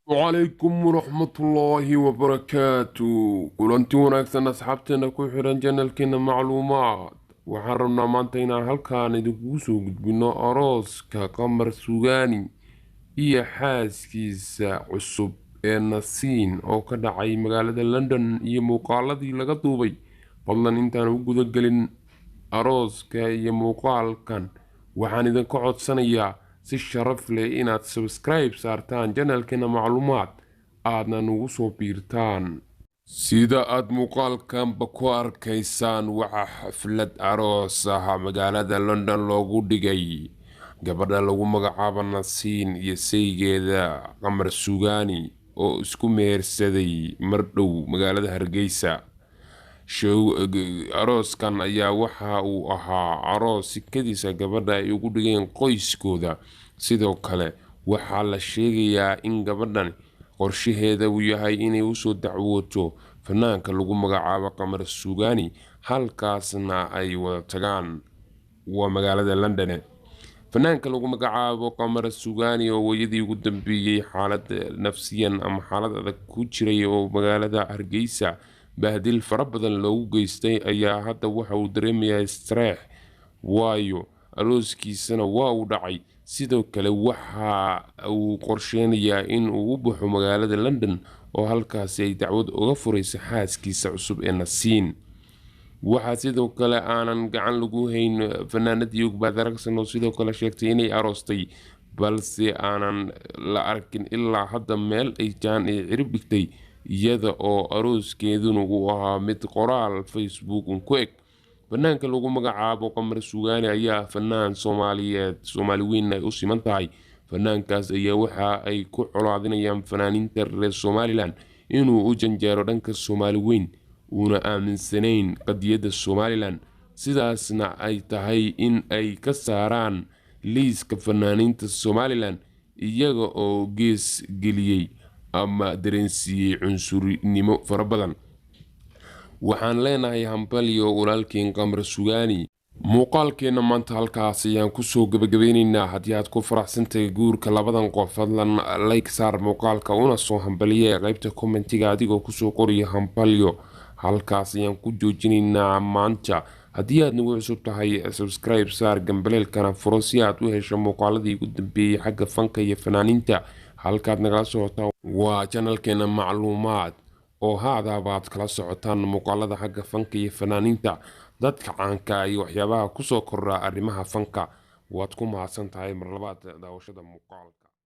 وعليكم ورحمة الله وبركاته. كلنتي وناكسن أصحابتنا كو حيران جانالكينا معلومات وحرمنا مانتينا هالكان إدوكوسو قدبنا أراس كقمر سوغاني إيا حاسكيس عصب النسين أو كدعي مقالة لندن إيا موقالة لغا دوبي فضلا إنتان وقود قلن أراس كإيا موقال كان وحان إذن كعود سنيا si sharaf leh inaad subscribe saartaan janalkeena macluumaad aadna nugu soo biirtaan sida aad muuqaalkanba ku arkaysaan waxaa xaflad aroos ah magaalada London loogu dhigay gabadha lagu magacaabo Nasiin iyo saygeeda Qamar Suugaani oo isku mehersaday mar dhow magaalada Hargeysa arooskan ayaa waxa uu ahaa aroos sikadiisa gabadha ay ugu dhigeen qoyskooda sidoo kale waxaa la sheegayaa in gabadhan qorshaheeda uu yahay inay u soo dacwooto fanaanka lagu magacaabo Qamar Suugaani halkaasna ay wada tagaan waa magaalada London fanaanka lagu magacaabo Qamar Suugaani oo wayadii ugu dambeeyay xaalad nafsiyan ama xaalad adag ku jiray oo magaalada Hargeysa bahdil fara badan loogu geystay ayaa hadda waxa uu dareemayaa stress waayo arooskiisana waa uu dhacay sidoo kale waxa uu qorsheenayaa in uu u baxo magaalada London oo halkaas ay dacwad uga furayso xaaskiisa cusub ee Nasiin waxa sidoo kale aanan gacan lagu hayn fanaanadii Ugbaad Aragsan oo sidoo kale sheegtay inay aroostay balse aanan la arkin ilaa hadda meel ay jaan ay cirib dhigtay iyada oo arooskeeduna uu ahaa mid qoraal Facebook ku eg fanaanka lagu magacaabo Qamar Suugaani ayaa fanaan Soomaali weyn ay u siman tahay fanaankaas ayaa waxa ay ku colaadinayaan fanaaninta reer Somaliland inuu u janjeero dhanka Soomaali weyn una aaminsanayn qadiyada Somaliland sidaasna ay tahay in ay ka saaraan liiska fanaaninta Somaliland iyaga oo gees geliyay ama dareensiiyay cunsurinimo fara badan waxaan leenahay hambaliyo walaalkeen Qamar Suugaani muuqaalkeena maanta halkaas ayaan ku soo gabagabeynaynaa haddii aad ku faraxsantahay guurka labadan qof fadlan like saar muuqaalka una soo hambaliye qaybta commentiga adigoo ku soo qoriyo hambaliyo halkaas ayaan ku joojinaynaa maanta haddii aad nagu cusub tahay subscribe saar gambaleelkana furo si aad u hesho muuqaaladii ugu dambeeyay xagga fanka iyo fanaaninta halkaad nagala socotaan waa channelkeena macluumaad oo haadabaad kala socotaan muuqaalada xagga fanka iyo fanaaninta dadka caanka iyo waxyaabaha ku soo kordha arrimaha fanka waad ku mahadsan tahay mar labaad daawashada muuqaalka